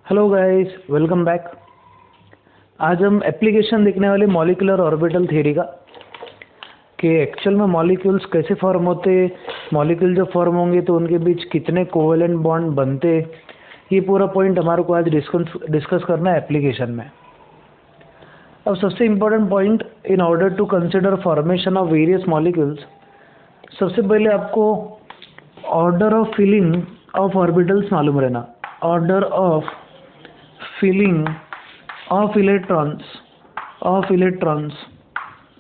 Hello guys, welcome back. आज हम application देखने वाले मॉलिक्यूलर ऑर्बिटल थ्योरी का कि एक्चुअल में मॉलिक्यूल्स कैसे फॉर्म होते, मॉलिक्यूल जब फॉर्म होंगे तो उनके बीच कितने कोवेलेंट बॉन्ड बनते, ये पूरा पॉइंट हमारे को आज डिस्कस करना है एप्लीकेशन में। अब सबसे important point in order to consider formation of various molecules, सबसे पहले आपको order of filling of orbitals मालूम रहना। Order of filling of electrons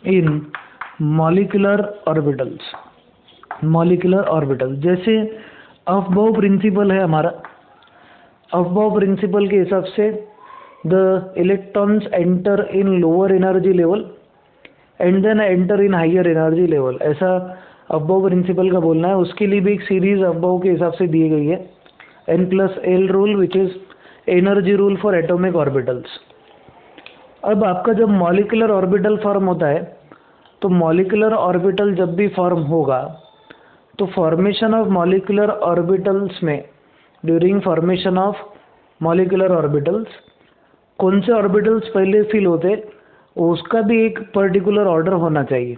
in molecular orbitals। जैसे अफबाउ प्रिंसिपल है हमारा, अफबाउ प्रिंसिपल के हिसाब से the electrons enter in lower energy level and then enter in higher energy level, ऐसा Aufbau principal का बोलना है। उसके लिए भी एक सीरीज अफबाउ के हिसाब से दी गई है, N+L rule which is energy rule for atomic orbitals. अब आपका जब मॉलिक्यूलर ऑर्बिटल फॉर्म होता है तो मॉलिक्यूलर ऑर्बिटल जब भी फॉर्म होगा तो फॉर्मेशन ऑफ मॉलिक्यूलर ऑर्बिटल्स में, during formation of molecular orbitals कौन से ऑर्बिटल्स पहले फिल होते उसका भी एक पर्टिकुलर ऑर्डर होना चाहिए।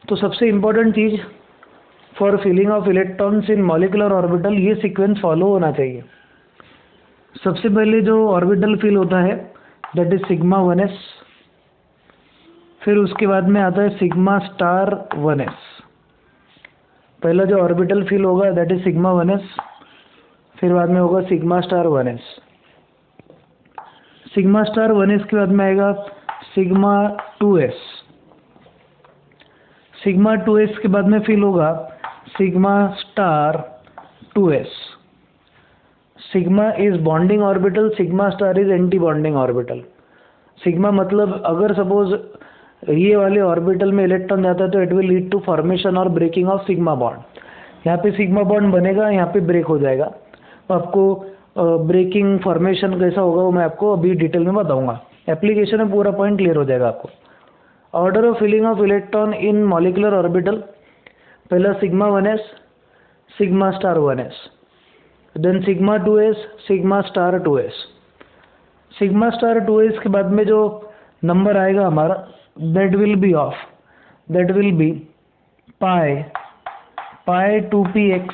तो सबसे इम्पोर्टेंट चीज़ for filling of electrons in molecular orbital, ये सीक्वेंस फॉलो होना चाहिए। सबसे पहले जो ऑर्बिटल फिल होता है दैट इज सिग्मा 1s, फिर उसके बाद में आता है सिग्मा स्टार 1s। पहला जो ऑर्बिटल फिल होगा दैट इज सिग्मा 1s, फिर बाद में होगा sigma star 1s। Sigma star 1s के बाद में आएगा सिग्मा 2s। सिग्मा 2s के बाद में फिल होगा sigma star 2s। Sigma is bonding orbital, sigma star is anti bonding orbital. Sigma मतलब अगर सपोज ये वाले ऑर्बिटल में इलेक्ट्रॉन जाता है तो it will lead to formation और ब्रेकिंग ऑफ सिग्मा बॉन्ड। यहाँ पे सिग्मा बॉन्ड बनेगा, यहाँ पे ब्रेक हो जाएगा। तो आपको ब्रेकिंग फॉर्मेशन कैसा होगा वो मैं आपको अभी डिटेल में बताऊंगा। एप्लीकेशन में पूरा पॉइंट क्लियर हो जाएगा आपको। Order of filling of electron in molecular orbital, पहला sigma 1s, sigma star 1s, then sigma 2s, sigma star 2s। Sigma star 2s के बाद में जो नंबर आएगा हमारा that will be pi 2px,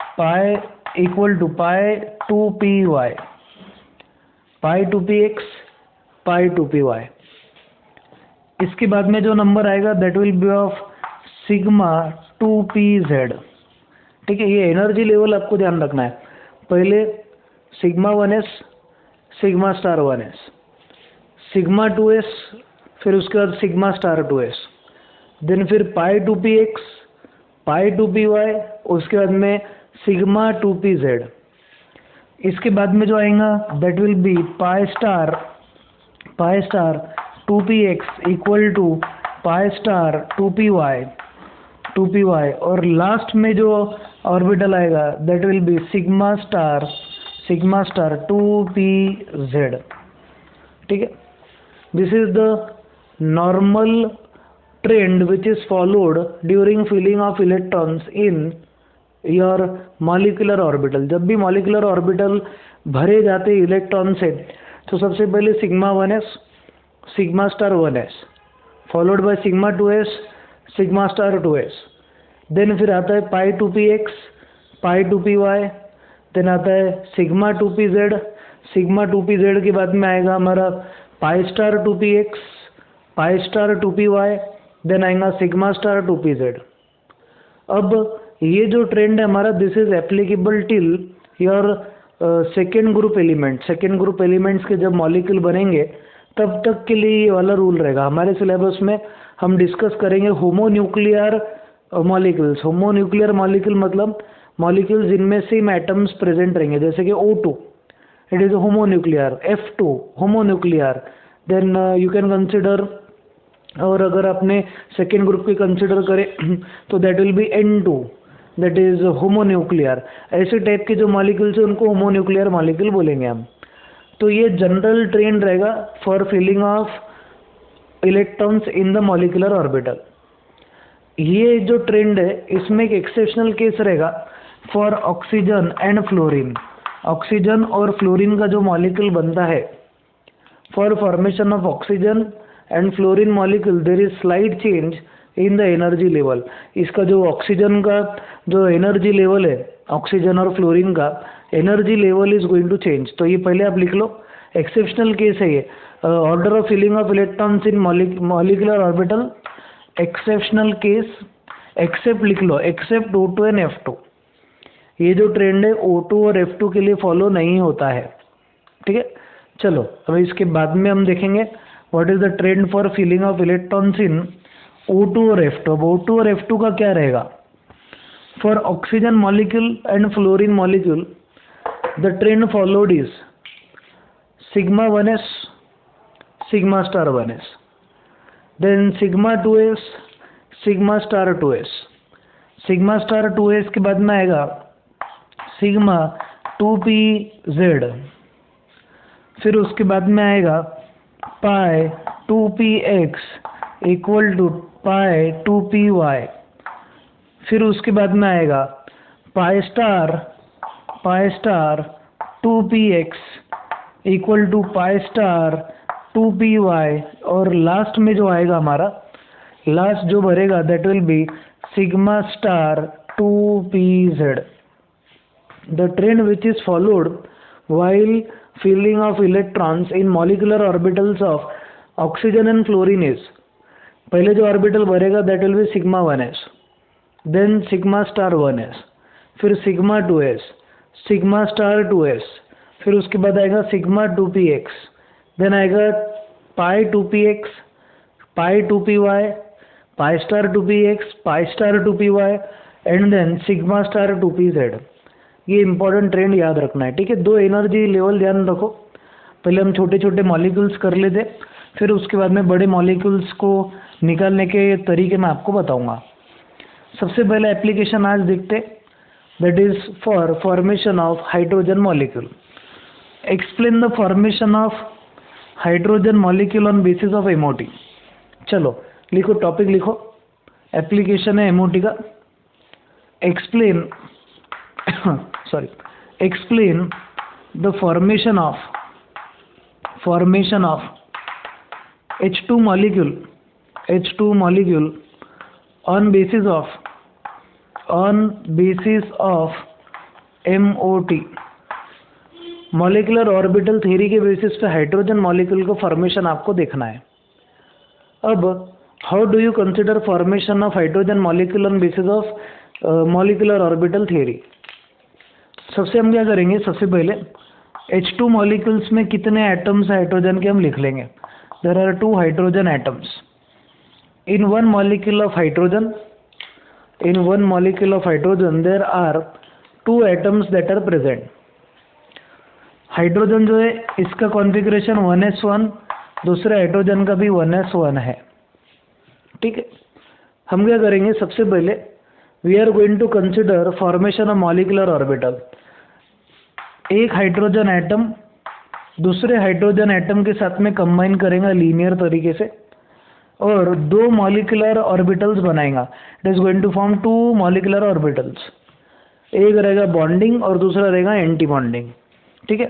pi equal to pi 2py, pi 2px, pi 2py। इसके बाद में जो नंबर आएगा that will be of sigma 2pz। ठीक है, ये एनर्जी लेवल आपको ध्यान रखना है। पहले sigma 1s, sigma star 1s, sigma 2s, फिर उसके बाद सिग्मा स्टार 2s, देन फिर पाई 2px, पाई 2py, उसके बाद में सिग्मा 2pz। इसके बाद में जो आएगा that will be pi star 2px equal to pi star 2py, और लास्ट में जो ऑर्बिटल आएगा that will be sigma star 2pz। ठीक है, this is the normal trend which is followed during filling of electrons in your molecular orbital. जब भी molecular orbital भरे जाते इलेक्ट्रॉन से तो सबसे पहले sigma 1s, sigma star 1s, followed by sigma 2s, sigma star 2s, then फिर आता है पाई 2px, पाई 2py, देन आता है सिग्मा 2pz। सिग्मा 2pz के बाद में आएगा हमारा pi star 2px, pi star 2py, then आएगा सिग्मा स्टार 2pz। अब ये जो ट्रेंड है हमारा this is applicable till your second group element. Second group elements के जब मॉलिक्यूल बनेंगे तब तक के लिए ये वाला रूल रहेगा। हमारे सिलेबस में हम डिस्कस करेंगे होमोन्यूक्लियर मॉलिक्यूल्स। होमोन्यूक्लियर मॉलिक्यूल मतलब मॉलिक्यूल्स जिनमें सेम एटम्स प्रेजेंट रहेंगे, जैसे कि O2 it is homonuclear, F2 homonuclear, then you can consider, और अगर आपने सेकेंड ग्रुप की कंसिडर करें तो that will be N2 that is homonuclear. ऐसे टाइप के जो मॉलिक्यूल्स हैं उनको होमोन्यूक्लियर मॉलिक्यूल बोलेंगे हम। तो ये जनरल ट्रेंड रहेगा for filling of electrons in the molecular orbital. ये जो ट्रेंड है इसमें एक एक्सेप्शनल केस रहेगा for oxygen and fluorine. Oxygen और फ्लोरीन का जो मॉलिक्यूल बनता है, for formation of oxygen and fluorine molecule there is slight change in the energy level. इसका जो ऑक्सीजन का जो एनर्जी लेवल है, ऑक्सीजन और फ्लोरीन का energy level is going to change. तो ये पहले आप लिख लो, एक्सेप्शनल केस है ये, order of filling of electrons in molecular orbital, exceptional case, except लिख लो, एक्सेप्ट O2 एंड F2। ये जो ट्रेंड है O2 और F2 के लिए फॉलो नहीं होता है, ठीक है। चलो अब इसके बाद में हम देखेंगे what is the trend for filling of electrons in O2 और F2। अब O2 और F2 का क्या रहेगा? For oxygen molecule and fluorine molecule the trend followed is sigma 1s, sigma star 1s, then sigma 2s, sigma star 2s, sigma star 2s के बाद में आएगा सिग्मा 2pz, फिर उसके बाद में आएगा पाई 2px equal to pi 2py, फिर उसके बाद में आएगा pi star 2px equal to pi star 2py, और लास्ट में जो आएगा हमारा लास्ट जो भरेगा that will be sigma star 2pz। The trend which is followed while filling of electrons in molecular orbitals of oxygen and fluorine is, पहले जो orbital भरेगा that will be sigma 1s, then sigma star 1s, फिर sigma 2s, sigma star 2s, फिर उसके बाद आएगा sigma 2px, then आएगा पाई 2px, pi 2py, pi star 2px, pi star 2py and then sigma star 2pz। ये important trend याद रखना है, ठीक है। दो एनर्जी लेवल ध्यान रखो, पहले हम छोटे छोटे मॉलिक्यूल्स कर लेते, फिर उसके बाद में बड़े मॉलिक्यूल्स को निकालने के तरीके मैं आपको बताऊंगा। सबसे पहले एप्लीकेशन आज देखते, that is for formation of hydrogen molecule. Explain the formation of hydrogen molecule on basis of MOT। चलो लिखो, टॉपिक लिखो, एप्लीकेशन है MOT का। Explain explain the formation of H2 molecule on basis of MOT। Molecular orbital theory के basis पे hydrogen molecule को formation आपको देखना है। अब how do you consider formation of hydrogen molecule on basis of molecular orbital theory. सबसे हम क्या करेंगे, सबसे पहले H2 मॉलिक्यूल्स में कितने एटम्स हाइड्रोजन के हम लिख लेंगे। There are 2 hydrogen atoms in one molecule of hydrogen, there are 2 atoms that are present. Hydrogen जो है इसका कॉन्फ़िगरेशन 1s1, दूसरे हाइड्रोजन का भी 1s1 है, ठीक है। हम क्या करेंगे, सबसे पहले we are going to consider formation of molecular orbital. एक हाइड्रोजन एटम दूसरे हाइड्रोजन एटम के साथ में कंबाइन करेगा लीनियर तरीके से और 2 मॉलिकुलर ऑर्बिटल्स बनाएगा। It is going to form 2 molecular orbitals. एक रहेगा बॉन्डिंग और दूसरा रहेगा एंटी बॉन्डिंग, ठीक है।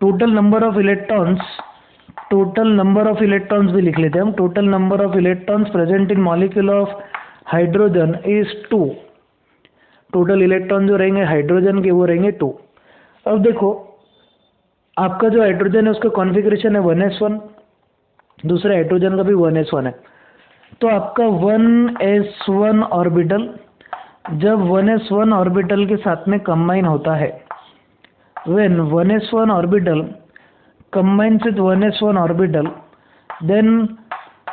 टोटल नंबर ऑफ इलेक्ट्रॉन्स भी लिख लेते हैं हम। Total number of electrons present in molecule of hydrogen is 2। Total electron जो रहेंगे हाइड्रोजन के वो रहेंगे 2। अब देखो आपका जो हाइड्रोजन है उसका कॉन्फ़िगरेशन है 1s1, दूसरे हाइड्रोजन का भी 1s1 है। तो आपका 1s1 ऑर्बिटल जब 1s1 ऑर्बिटल के साथ में कंबाइन होता है, when 1s1 orbital combines with 1s1 orbital, then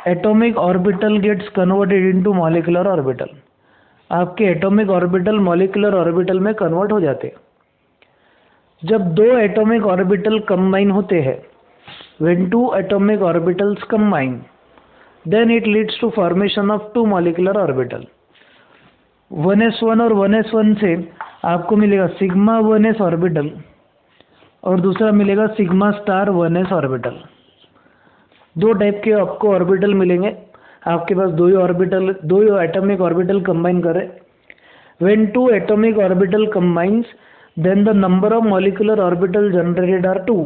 atomic orbital gets converted into molecular orbital। आपके एटॉमिक ऑर्बिटल मॉलिकुलर ऑर्बिटल में कन्वर्ट हो जाते हैं। जब 2 एटॉमिक ऑर्बिटल कंबाइन होते हैं, when 2 atomic orbitals combine, then it leads to formation of 2 molecular orbital। 1s1 और 1s1 से आपको मिलेगा सिग्मा 1s ऑर्बिटल और दूसरा मिलेगा sigma star 1s orbital. 2 type के आपको ऑर्बिटल मिलेंगे। आपके पास 2 एटॉमिक ऑर्बिटल कंबाइन करें। When 2 atomic orbital combines then the number of molecular orbital generated are 2।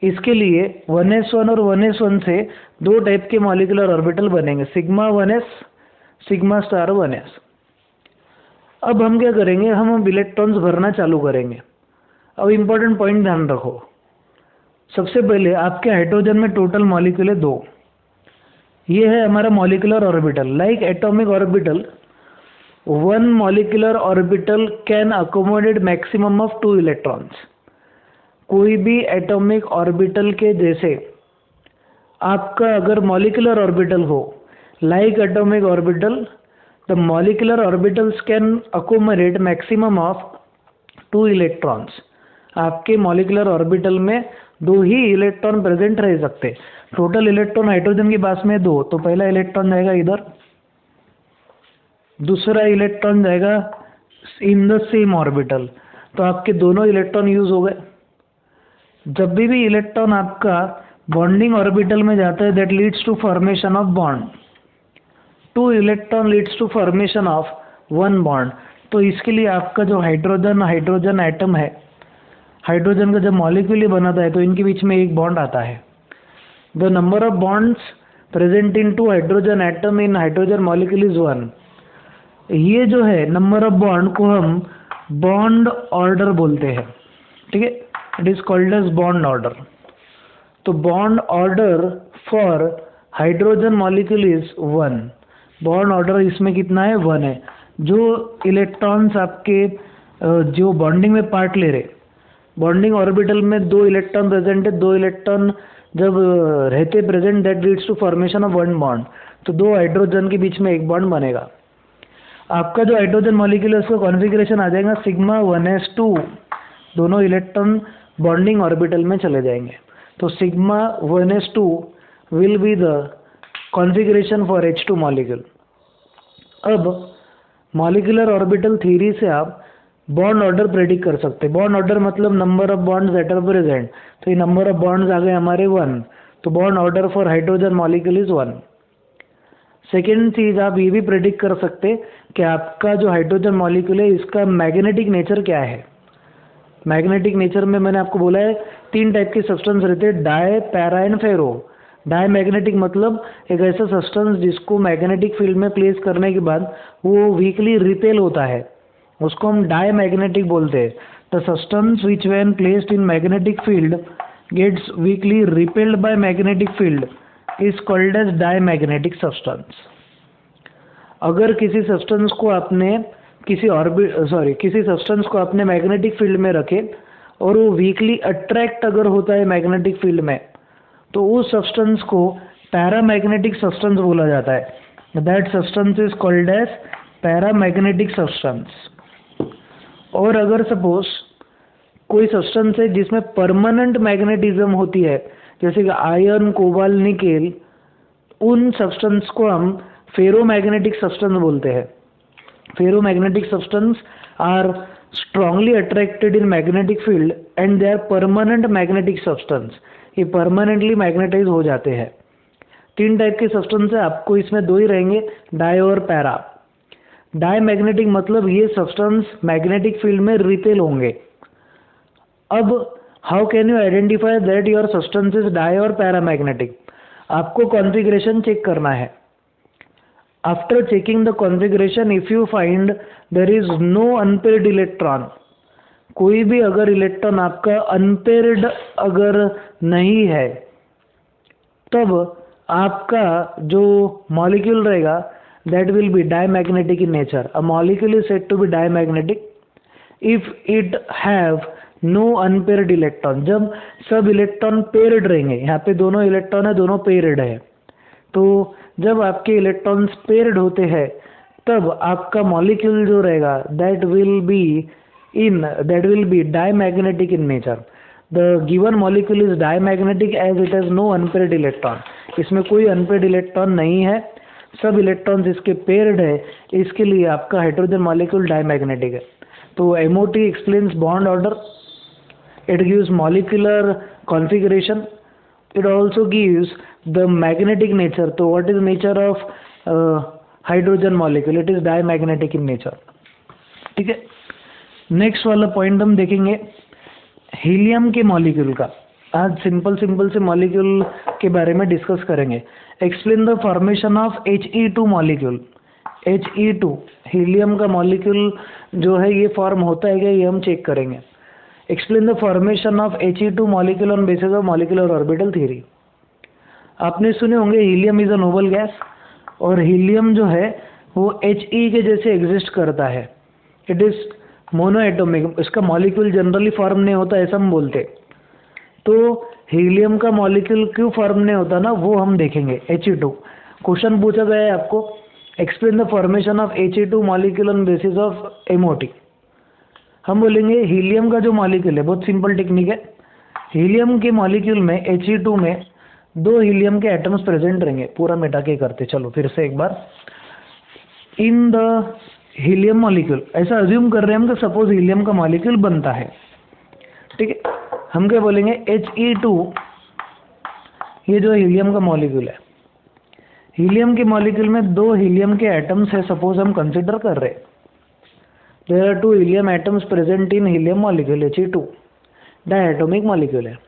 इसके लिए 1s1 और 1s1 से दो टाइप के मॉलिक्यूलर ऑर्बिटल बनेंगे, sigma 1s, sigma star 1s। अब हम क्या करेंगे, हम इलेक्ट्रॉन्स भरना चालू करेंगे। अब इम्पोर्टेंट पॉइंट ध्यान रखो, सबसे पहले आपके हाइड्रोजन में टोटल मॉलिक्यूल है 2। ये है हमारा molecular orbital. Like atomic orbital, one molecular orbital can accommodate maximum of 2 electrons. कोई भी एटॉमिक ऑर्बिटल के जैसे आपका अगर मॉलिक्यूलर ऑर्बिटल हो, like atomic orbital, the molecular orbitals can accommodate maximum of 2 electrons. आपके मॉलिक्यूलर ऑर्बिटल में 2 ही इलेक्ट्रॉन प्रेजेंट रह सकते। टोटल इलेक्ट्रॉन हाइड्रोजन के पास में 2, तो पहला इलेक्ट्रॉन जाएगा इधर, दूसरा इलेक्ट्रॉन जाएगा इन द सेम ऑर्बिटल, तो आपके दोनों इलेक्ट्रॉन यूज हो गए। जब भी इलेक्ट्रॉन आपका बॉन्डिंग ऑर्बिटल में जाता है, that leads to formation of bond. 2 electron leads to formation of 1 bond. तो इसके लिए आपका जो हाइड्रोजन एटम है, हाइड्रोजन का जब मॉलिक्यूल बनाता है तो इनके बीच में एक बॉन्ड आता है। The number of bonds present in 2 hydrogen atom in hydrogen molecule is 1। ये जो है नंबर ऑफ बॉन्ड को हम बॉन्ड ऑर्डर बोलते हैं, ठीक है। It is called as bond order. तो bond order for hydrogen molecule is 1। Bond order इसमें कितना है, 1 है। जो इलेक्ट्रॉन्स आपके जो बॉन्डिंग में पार्ट ले रहे, बॉन्डिंग ऑर्बिटल में 2 इलेक्ट्रॉन प्रेजेंट है, 2 इलेक्ट्रॉन जब रहते present, that leads to formation of 1 bond. तो 2 हाइड्रोजन के बीच में एक बॉन्ड बनेगा। आपका जो हाइड्रोजन मॉलिक्यूल है उसका कॉन्फ़िगरेशन आ जाएगा सिग्मा 1s2। दोनों इलेक्ट्रॉन बॉन्डिंग ऑर्बिटल में चले जाएंगे। तो sigma 1s2 will be the configuration for H2 molecule. अब मॉलिक्यूलर ऑर्बिटल थ्योरी से आप बॉन्ड ऑर्डर प्रेडिक्ट कर सकते हैं। बॉन्ड ऑर्डर मतलब number of bonds that are present. तो ये नंबर ऑफ बॉन्ड्स आ गए हमारे 1, तो bond order for hydrogen molecule is 1। Second चीज आप ये भी प्रेडिक्ट कर सकते कि आपका जो हाइड्रोजन मॉलिक्यूल है इसका मैग्नेटिक नेचर क्या है। मैग्नेटिक नेचर में मैंने आपको बोला है 3 टाइप के सब्सटेंस रहते हैं, dia, para and ferro. Dia magnetic मतलब एक ऐसा सब्सटेंस जिसको मैग्नेटिक फील्ड में प्लेस करने के बाद वो वीकली रिपेल होता है, उसको हम डाई मैग्नेटिक बोलते हैं। The substance which when placed in magnetic field gets weakly repelled by magnetic field is called as dia magnetic substance. अगर किसी सब्सटेंस को आपने किसी सब्सटेंस को आपने मैग्नेटिक फील्ड में रखे और वो वीकली अट्रैक्ट अगर होता है मैग्नेटिक फील्ड में, तो उस सब्सटेंस को पैरामैग्नेटिक सब्सटेंस बोला जाता है। That substance is called as paramagnetic substance. और अगर सपोज कोई सब्सटेंस है जिसमें परमानेंट मैग्नेटिज्म होती है, जैसे कि आयरन, कोबाल्ट, निकेल, उन सब्सटेंस को हम फेरोमैग्नेटिक सब्सटेंस बोलते हैं। Ferromagnetic substance are strongly attracted in magnetic field and they are permanent magnetic substance. ये परमानेंटली मैग्नेटाइज हो जाते हैं। 3 टाइप के सब्सटेंस है, आपको इसमें 2 ही रहेंगे, डाई और पैरा। डाई मैग्नेटिक मतलब ये सब्सटेंस मैग्नेटिक फील्ड में रिपेल होंगे। अब how can you identify that your substance is dia और पैरामैग्नेटिक? आपको कॉन्फ़िगरेशन चेक करना है। After checking the configuration, if you find there is no unpaired electron, कोई भी अगर इलेक्ट्रॉन आपका अनपेयर्ड अगर नहीं है, तब आपका जो मॉलिक्यूल रहेगा that will be diamagnetic in nature. A molecule is said to be diamagnetic if it have no unpaired electron. जब सब इलेक्ट्रॉन पेयर्ड रहेंगे, यहाँ पे दोनों इलेक्ट्रॉन है, दोनों पेयर्ड है, तो जब आपके इलेक्ट्रॉन्स पेयर्ड होते हैं तब आपका मॉलिक्यूल जो रहेगा that will be diamagnetic in nature. The given molecule is diamagnetic as it has no unpaired electron. इसमें कोई अनपेयर्ड इलेक्ट्रॉन नहीं है, सब इलेक्ट्रॉन्स इसके पेयर्ड है, इसके लिए आपका हाइड्रोजन मॉलिक्यूल डायमैग्नेटिक है। तो MOT explains bond order, it gives molecular configuration, it also gives the magnetic nature. तो what is nature of hydrogen molecule? It is diamagnetic in nature, ठीक है। नेक्स्ट वाला पॉइंट हम देखेंगे हीलियम के molecule का। आज सिंपल से मॉलिक्यूल के बारे में डिस्कस करेंगे। Explain the formation of He2 molecule. He2 helium का मॉलिक्यूल जो है ये फॉर्म होता है क्या, ये हम चेक करेंगे। Explain the formation of He2 molecule on basis of molecular orbital theory. आपने सुने होंगे helium is a noble gas, और हीलियम जो है वो He के जैसे एग्जिस्ट करता है। इट इज मोनो एटॉमिक, इसका मॉलिक्यूल जनरली फॉर्म नहीं होता ऐसा हम बोलते। तो हीलियम का मॉलिक्यूल क्यों फॉर्म नहीं होता ना, वो हम देखेंगे। He2 क्वेश्चन पूछा गया है आपको, explain the formation of He2 molecule on basis of MOT। हम बोलेंगे हीलियम का जो मॉलिक्यूल है, बहुत सिंपल टेक्निक है। हीलियम के मॉलिक्यूल में He2 में 2 हीलियम के एटम्स प्रेजेंट रहेंगे। पूरा मिटा के करते, चलो फिर से एक बार। इन द हीलियम मॉलिक्यूल, ऐसा अज्यूम कर रहे हैं हम कि सपोज हीलियम का मॉलिक्यूल बनता है, ठीक है। हम क्या बोलेंगे, He2 ये जो हीलियम का मॉलिक्यूल है, हीलियम के मॉलिक्यूल में 2 हीलियम के एटम्स है सपोज हम कंसिडर कर रहे हैं। There are 2 helium atoms present in helium molecule He2, diatomic molecule है।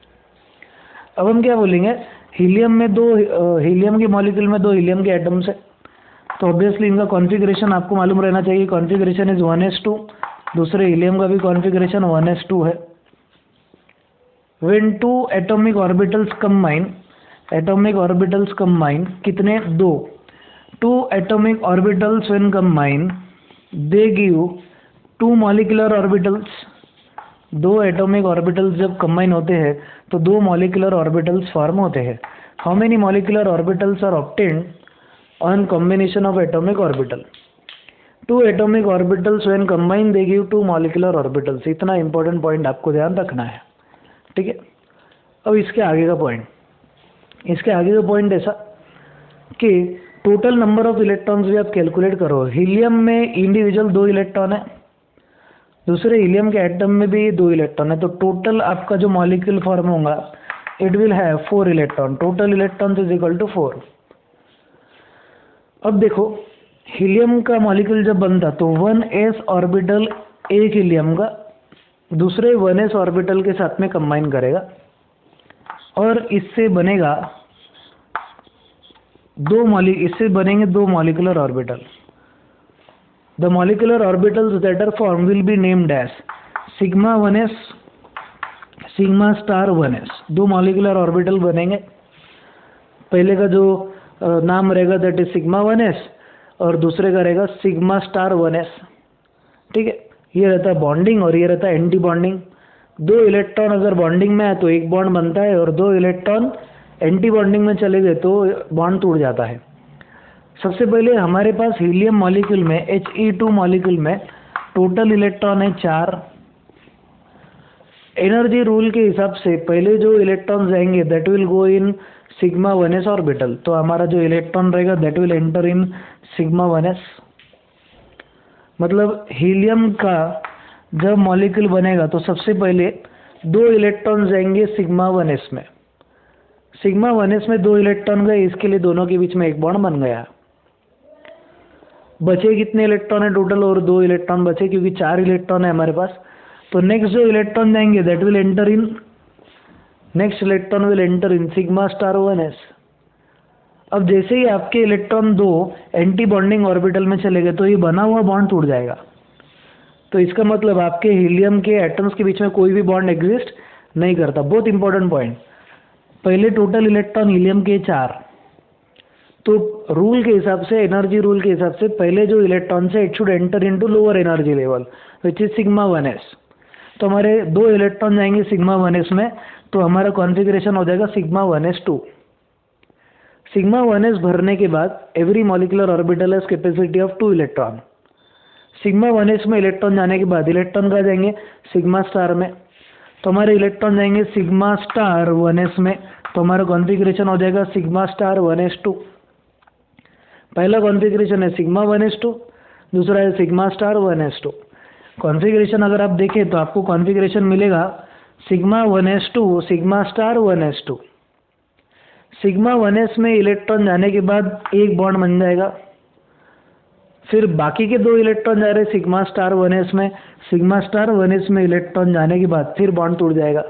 अब हम क्या बोलेंगे, हीलियम के मॉलिक्यूल में 2 हीलियम के एटम्स है, तो ऑब्वियसली इनका कॉन्फ़िगरेशन आपको मालूम रहना चाहिए। कॉन्फ़िगरेशन इज 1s2, दूसरे हीलियम का भी कॉन्फ़िगरेशन 1s2 है। व्हेन 2 एटॉमिक ऑर्बिटल्स कंबाइन, कितने, 2 atomic orbitals when combine they give 2 molecular orbitals. 2 atomic orbitals जब कंबाइन होते हैं तो 2 मॉलिक्यूलर ऑर्बिटल्स फॉर्म होते हैं। How many molecular orbitals are obtained on combination of atomic orbital? 2 atomic orbitals when combined they give 2 molecular orbitals। इतना important point आपको ध्यान रखना है, ठीक है। अब इसके आगे का पॉइंट ऐसा कि टोटल नंबर ऑफ इलेक्ट्रॉन्स भी आप कैलकुलेट करो। हीलियम में इंडिविजुअल 2 इलेक्ट्रॉन है, दूसरे हीलियम के एटम में भी 2 इलेक्ट्रॉन है, तो टोटल आपका जो मॉलिक्यूल फॉर्म होगा it will have 4 electron. Total electrons is equal to 4। अब देखो, हीलियम का मॉलिक्यूल जब बनता तो 1s ऑर्बिटल एक हीलियम का दूसरे 1s ऑर्बिटल के साथ में कंबाइन करेगा, और इससे बनेंगे 2 molecular orbital. The molecular orbitals that are form will be named as sigma 1s, sigma star 1s। 2 molecular orbital बनेंगे, पहले का जो नाम रहेगा दैट इज सिग्मा 1s और दूसरे का रहेगा सिग्मा स्टार 1s, ठीक है। ये रहता है बॉन्डिंग और ये रहता है एंटी बॉन्डिंग। 2 इलेक्ट्रॉन अगर बॉन्डिंग में है तो एक बॉन्ड बनता है, और 2 इलेक्ट्रॉन एंटी बॉन्डिंग में चले गए तो बॉन्ड टूट जाता है। सबसे पहले हमारे पास हीलियम मॉलिक्यूल में He2 मॉलिक्यूल में टोटल इलेक्ट्रॉन है 4। एनर्जी रूल के हिसाब से पहले जो इलेक्ट्रॉन जाएंगे that will go in sigma 1s orbital, तो हमारा जो इलेक्ट्रॉन रहेगा that will enter in sigma 1s। मतलब हीलियम का जब मॉलिक्यूल बनेगा तो सबसे पहले 2 इलेक्ट्रॉन जाएंगे सिग्मा 1s में। सिग्मा 1s में 2 इलेक्ट्रॉन गए, इसके लिए दोनों के बीच में एक बॉन्ड बन गया। बचे कितने इलेक्ट्रॉन है टोटल, और 2 इलेक्ट्रॉन बचे क्योंकि 4 इलेक्ट्रॉन है हमारे पास। तो नेक्स्ट जो इलेक्ट्रॉन जाएंगे that will enter in, next electron will enter in sigma star 1s। अब जैसे ही आपके इलेक्ट्रॉन 2 एंटी बॉन्डिंग ऑर्बिटल में चले गए तो ये बना हुआ बॉन्ड टूट जाएगा। तो इसका मतलब आपके हीलियम के एटम्स के बीच में कोई भी बॉन्ड एग्जिस्ट नहीं करता। बहुत इंपॉर्टेंट पॉइंट। पहले टोटल इलेक्ट्रॉन हीलियम के 4, तो रूल के हिसाब से, एनर्जी रूल के हिसाब से पहले जो इलेक्ट्रॉन से it should enter into lower energy level which is sigma 1s। तो हमारे 2 इलेक्ट्रॉन जाएंगे सिग्मा 1s में, तो हमारा कॉन्फ़िगरेशन हो जाएगा सिग्मा 1s2। सिग्मा 1s भरने के बाद every molecular orbital has capacity of 2 electron. Sigma 1s में इलेक्ट्रॉन जाने के बाद इलेक्ट्रॉन कहाँ जाएंगे, सिग्मा स्टार में, तो हमारे इलेक्ट्रॉन जाएंगे सिग्मा स्टार 1s में, तो हमारा कॉन्फ़िगरेशन हो जाएगा सिग्मा स्टार 1s2। पहला कॉन्फ़िगरेशन है सिग्मा 1s2, दूसरा है सिग्मा स्टार 1s2। कॉन्फ़िगरेशन अगर आप देखें तो आपको कॉन्फ़िगरेशन मिलेगा sigma 1s2 sigma star 1s2। Sigma 1s में इलेक्ट्रॉन जाने के बाद एक बॉन्ड बन जाएगा, फिर बाकी के 2 इलेक्ट्रॉन जा रहे हैं सिग्मा स्टार 1s में, सिग्मा स्टार 1s में इलेक्ट्रॉन जाने के बाद फिर बॉन्ड टूट जाएगा।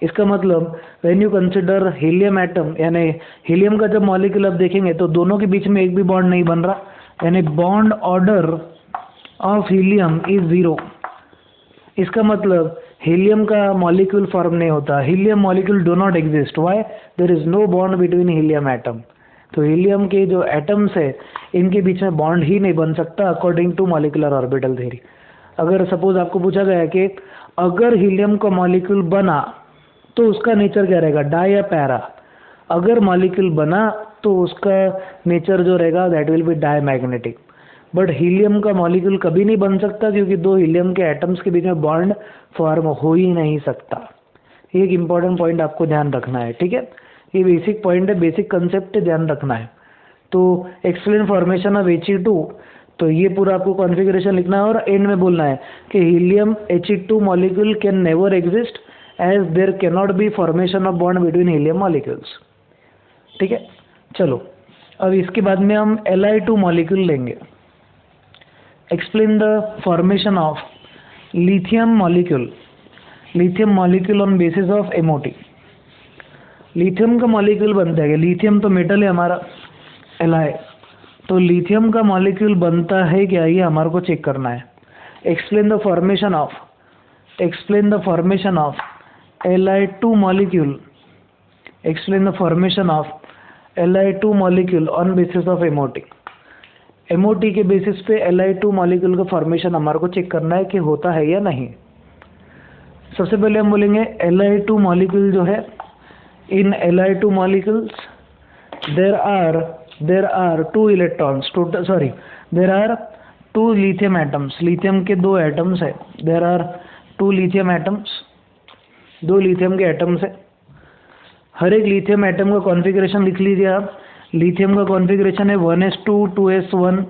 इसका मतलब when you consider helium atom, यानी हीलियम का जब मॉलिक्यूल आप देखेंगे तो दोनों के बीच में एक भी बॉन्ड नहीं बन रहा, यानी bond order of helium is 0। इसका मतलब हीलियम का मॉलिक्यूल फॉर्म नहीं होता, helium molecule do not exist. Why? There is no bond between helium atom. तो हीलियम के जो एटम्स है इनके बीच में बॉन्ड ही नहीं बन सकता according to molecular orbital theory. अगर सपोज आपको पूछा गया कि अगर हीलियम का मॉलिक्यूल बना तो उसका नेचर क्या रहेगा, डाई या पैरा? अगर मॉलिक्यूल बना तो उसका नेचर जो रहेगा that will B diamagnetic. But helium का मॉलिक्यूल कभी नहीं बन सकता क्योंकि 2 हीलियम के एटम्स के बीच में बॉन्ड फॉर्म हो ही नहीं सकता। ये एक इंपॉर्टेंट पॉइंट आपको ध्यान रखना है, ठीक है। ये बेसिक पॉइंट है, बेसिक कंसेप्ट है, ध्यान रखना है। तो एक्सप्लेन फॉर्मेशन ऑफ He2, तो ये पूरा आपको कॉन्फ़िगरेशन लिखना है और एंड में बोलना है कि helium He2 molecule can never exist as there can not be formation of bond between helium molecules, ठीक है। चलो अब इसके बाद में हम Li2 मॉलिक्यूल लेंगे। Explain the formation of lithium molecule, lithium molecule on basis of MOT। Lithium का मॉलिक्यूल बनता है, लिथियम तो मेटल है हमारा Li, तो लिथियम का मॉलिक्यूल बनता है क्या, ये हमारे को चेक करना है। Explain the formation of, explain the formation of Li2 molecule, explain the formation of Li2 molecule on basis of MOT। MOT के बेसिस पे Li2 मॉलिक्यूल का फॉर्मेशन हमारे को चेक करना है कि होता है या नहीं। सबसे पहले हम बोलेंगे Li2 मॉलिक्यूल जो है, इन Li2 molecules there are 2 electrons, there are 2 lithium atoms, lithium के 2 atoms है, there are 2 lithium atoms, 2 lithium के atoms है। हर एक lithium atom का कॉन्फ़िगरेशन लिख लीजिए आप। lithium का कॉन्फ़िगरेशन है 1s2 2s1,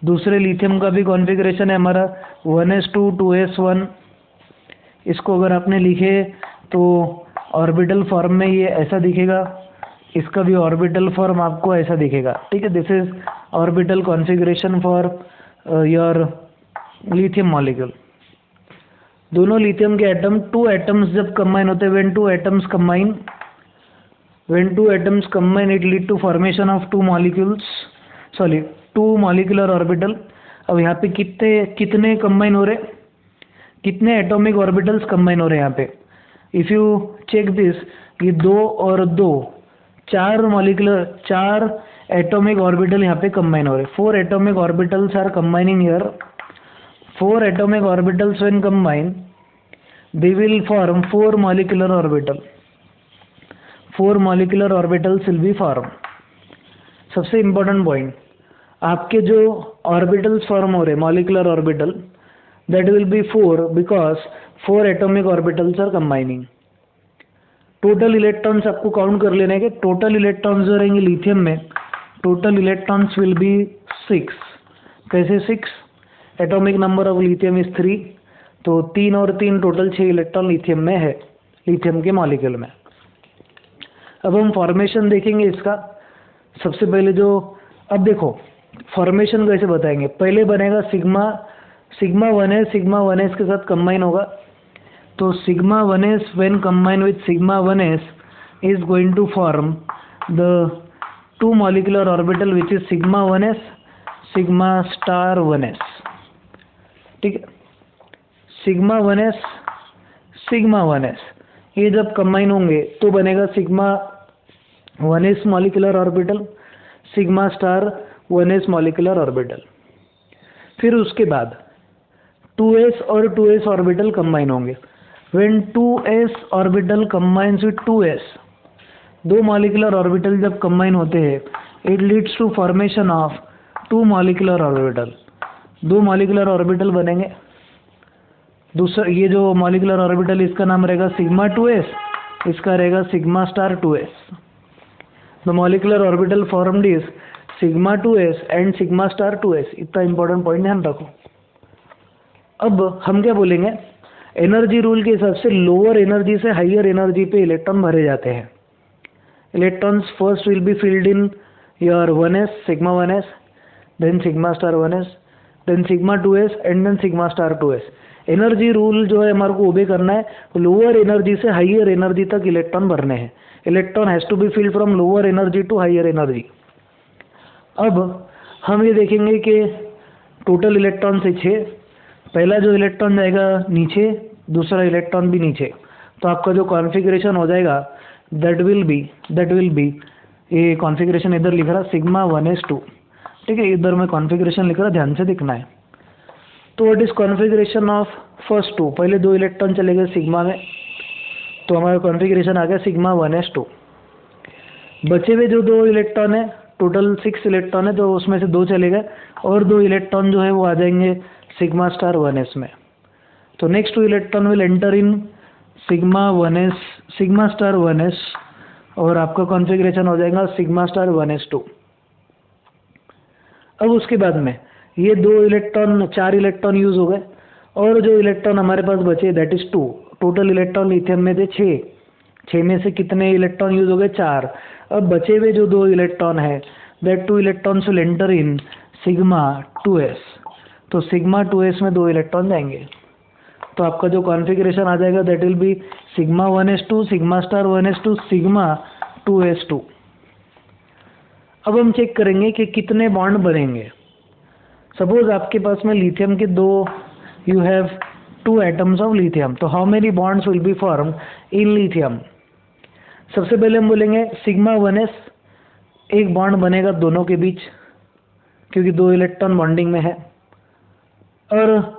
दूसरे lithium का भी कॉन्फ़िगरेशन है हमारा 1s2 2s1। इसको अगर आपने लिखे तो ऑर्बिटल फॉर्म में ये ऐसा दिखेगा, इसका भी ऑर्बिटल फॉर्म आपको ऐसा दिखेगा, ठीक है। This is orbital configuration for your lithium molecule. दोनों लिथियम के एटम, 2 एटम्स जब कंबाइन होते हैं, when 2 atoms combine it lead to formation of 2 molecules, 2 molecular orbital. अब यहाँ पे कितने कंबाइन हो रहे, कितने एटॉमिक ऑर्बिटल्स कंबाइन हो रहे हैं यहाँ पे? इफ़ यू चेक दिस, ये 2 और 2 4 एटॉमिक ऑर्बिटल यहाँ पे कंबाइन हो रहे। 4 atomic orbitals are combining here. 4 atomic orbitals when combine they will form 4 molecular orbital. 4 molecular orbitals will be form. सबसे इम्पोर्टेंट पॉइंट, आपके जो ऑर्बिटल्स फॉर्म हो रहे molecular orbital, that will be 4 because 4 atomic orbitals are combining। Total electrons आपको count कर लेने के, total electrons जो रहेंगे लिथियम में, टोटल इलेक्ट्रॉन्स विल बी 6। कैसे 6? Atomic number of lithium is 3, तो 3 और 3 टोटल 6 इलेक्ट्रॉन लिथियम में है, लिथियम के मॉलिक्यूल में। अब हम फॉर्मेशन देखेंगे इसका। सबसे पहले जो, अब देखो फॉर्मेशन कैसे बताएंगे। पहले बनेगा सिग्मा 1s के साथ कंबाइन होगा, तो sigma 1s when combine with sigma 1s is going to form the 2 molecular orbital which is sigma 1s sigma star 1s, ठीक है। सिग्मा 1s ये जब कंबाइन होंगे तो बनेगा sigma 1s molecular orbital, sigma star 1s molecular orbital. फिर उसके बाद 2s और 2s ऑर्बिटल कंबाइन होंगे। When 2s orbital combines with 2s, 2 molecular orbital जब कंबाइन होते हैं, it leads to formation of 2 molecular orbital. 2 molecular orbital बनेंगे। दूसरा ये जो मॉलिक्यूलर ऑर्बिटल, इसका नाम रहेगा सिग्मा 2s, इसका रहेगा sigma star 2s। The molecular orbital formed is sigma 2s and sigma star 2s। इतना इंपॉर्टेंट पॉइंट ध्यान रखो। अब हम क्या बोलेंगे, एनर्जी रूल के हिसाब से लोअर एनर्जी से हाइयर एनर्जी पे इलेक्ट्रॉन भरे जाते हैं। Electrons first will be filled in your 1s sigma 1s, then sigma star 1s, then sigma 2s and then sigma star 2s। Energy rule जो है हमारे को ओबे करना है, लोअर एनर्जी से हाइयर एनर्जी तक इलेक्ट्रॉन भरने हैं। Electron has to be filled from lower energy to higher energy. अब हम ये देखेंगे कि टोटल इलेक्ट्रॉन से 6, पहला जो इलेक्ट्रॉन जाएगा नीचे, दूसरा इलेक्ट्रॉन भी नीचे, तो आपका जो कॉन्फ़िगरेशन हो जाएगा दैट विल बी ये कॉन्फ़िगरेशन इधर लिख रहा सिग्मा 1s2, ठीक है, इधर मैं कॉन्फ़िगरेशन लिख रहा, ध्यान से दिखना है। तो what is configuration of first 2, पहले 2 इलेक्ट्रॉन चले गए सिग्मा में, तो हमारा कॉन्फ़िगरेशन आ गया सिग्मा 1s2। बचे हुए जो 2 इलेक्ट्रॉन है, टोटल 6 इलेक्ट्रॉन है, तो उसमें से 2 चले गए और 2 इलेक्ट्रॉन जो है वो आ जाएंगे सिग्मा स्टार 1s में। तो next 2 electron will enter in sigma star 1s और आपका कॉन्फ़िगरेशन हो जाएगा सिग्मा स्टार 1s2। अब उसके बाद में ये 4 इलेक्ट्रॉन यूज़ हो गए और जो इलेक्ट्रॉन हमारे पास बचे that is 2। Total electron lithium में थे 6 में से कितने इलेक्ट्रॉन यूज़ हो गए? 4। अब बचे हुए जो 2 इलेक्ट्रॉन है that 2 electrons will enter in sigma 2s, तो सिग्मा 2s में 2 इलेक्ट्रॉन जाएंगे, तो आपका जो कॉन्फ़िगरेशन आ जाएगा that will be sigma 1s2 sigma star 1s2 sigma 2s2। अब हम चेक करेंगे कि कितने बॉन्ड बनेंगे। सपोज आपके पास में लिथियम के 2 you have 2 atoms of lithium, तो how many bonds will be form in lithium? सबसे पहले हम बोलेंगे सिग्मा 1s, एक बॉन्ड बनेगा दोनों के बीच क्योंकि 2 इलेक्ट्रॉन बॉन्डिंग में है, और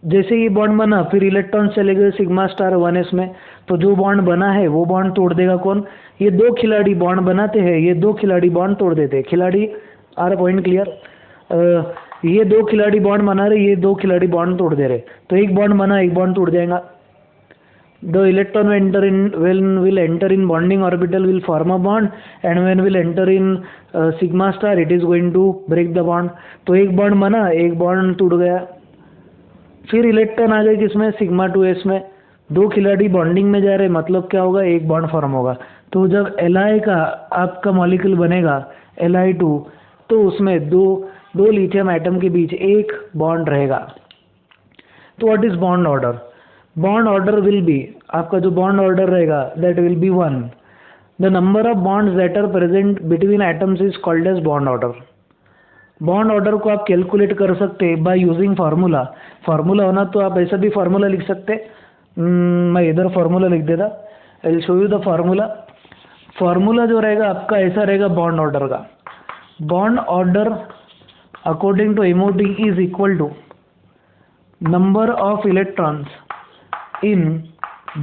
जैसे ही बॉन्ड बना फिर इलेक्ट्रॉन चले गए सिग्मा स्टार 1s में, तो जो बॉन्ड बना है वो बॉन्ड तोड़ देगा कौन? ये 2 खिलाड़ी बॉन्ड बनाते हैं, ये 2 खिलाड़ी बॉन्ड तोड़ देते हैं। खिलाड़ी आर पॉइंट क्लियर? ये 2 खिलाड़ी बॉन्ड बना रहे, ये 2 खिलाड़ी बॉन्ड तोड़ दे रहे, तो एक बॉन्ड बना, एक बॉन्ड टूट जाएगा। The electron will enter in bonding orbital will form a bond and when will enter in sigma star it is going to break the bond। तो एक बॉन्ड बना, एक बॉन्ड टूट गया। फिर इलेक्ट्रॉन आ गए किसमें? सिग्मा 2s में। 2 खिलाड़ी बॉन्डिंग में जा रहे, मतलब क्या होगा? एक बॉन्ड फॉर्म होगा। तो जब Li का आपका मॉलिक्यूल बनेगा Li2, तो उसमें दो लिथियम एटम के बीच एक बॉन्ड रहेगा। तो what is bond order? Bond order will be, आपका जो बॉन्ड ऑर्डर रहेगा that will be 1। The number of bonds that are present between atoms is called as bond order. Bond order को आप calculate कर सकते हैं बाय यूजिंग फार्मूला। फार्मूला होना तो आप ऐसा भी फार्मूला लिख सकते। मैं इधर फार्मूला लिख देता, I will show you the formula. Formula जो रहेगा आपका ऐसा रहेगा बॉन्ड ऑर्डर का। Bond order according to MOT is equal to number of electrons in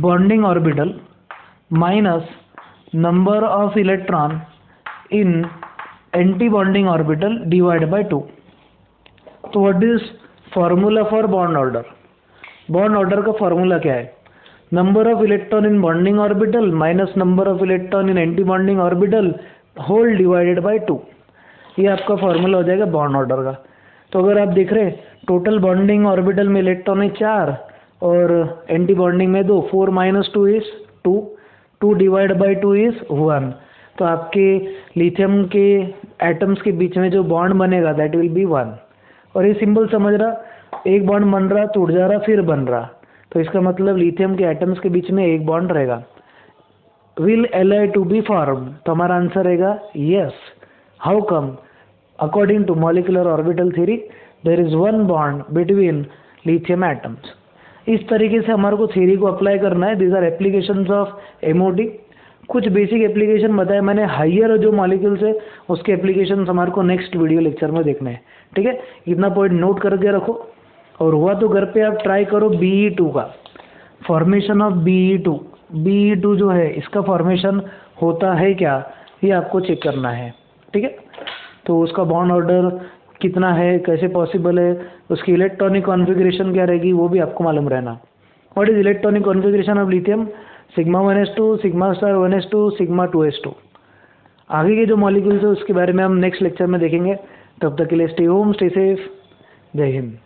bonding orbital minus number of electron in anti-bonding orbital divided by 2। तो what is formula for bond order? bond order का formula क्या है? number of electron in bonding orbital minus number of electron in anti-bonding orbital whole divided by 2। ये आपका formula हो जाएगा bond order का। तो अगर आप देख रहे हैं टोटल बॉन्डिंग ऑर्बिटल में इलेक्ट्रॉन है 4 और एंटी बॉन्डिंग में 2, 4 - 2 इज 2, 2 डिवाइड बाई 2 इज 1। तो आपके लिथियम के एटम्स के बीच में जो बॉन्ड बनेगा दैट विल बी 1। और ये सिंबल समझ रहा, एक बॉन्ड बन रहा, टूट जा रहा, फिर बन रहा, तो इसका मतलब लिथियम के एटम्स के बीच में एक बॉन्ड रहेगा। Will Li2 be form? तो हमारा आंसर रहेगा yes. How come? According to molecular orbital theory there is 1 bond between lithium atoms. इस तरीके से हमारे को थ्योरी को अप्लाई करना है। These are applications of MOT। कुछ बेसिक एप्लीकेशन बताए मैंने, हाइयर जो मॉलिक्यूल्स है उसके एप्लीकेशंस हमारे को नेक्स्ट वीडियो लेक्चर में देखने हैं। ठीक है, इतना पॉइंट नोट करके रखो, और हुआ तो घर पे आप ट्राई करो BE2 का फॉर्मेशन ऑफ BE2 जो है इसका फॉर्मेशन होता है क्या, ये आपको चेक करना है। ठीक है, तो उसका बॉन्ड ऑर्डर कितना है, कैसे पॉसिबल है, उसकी इलेक्ट्रॉनिक कॉन्फ़िगरेशन क्या रहेगी, वो भी आपको मालूम रहना। What is electronic configuration of lithium? Sigma 1s2 sigma star 1s2 sigma 2s2। आगे के जो मॉलिक्यूल्स है उसके बारे में हम नेक्स्ट लेक्चर में देखेंगे। तब तक के लिए स्टे होम, स्टे सेफ, जय हिंद।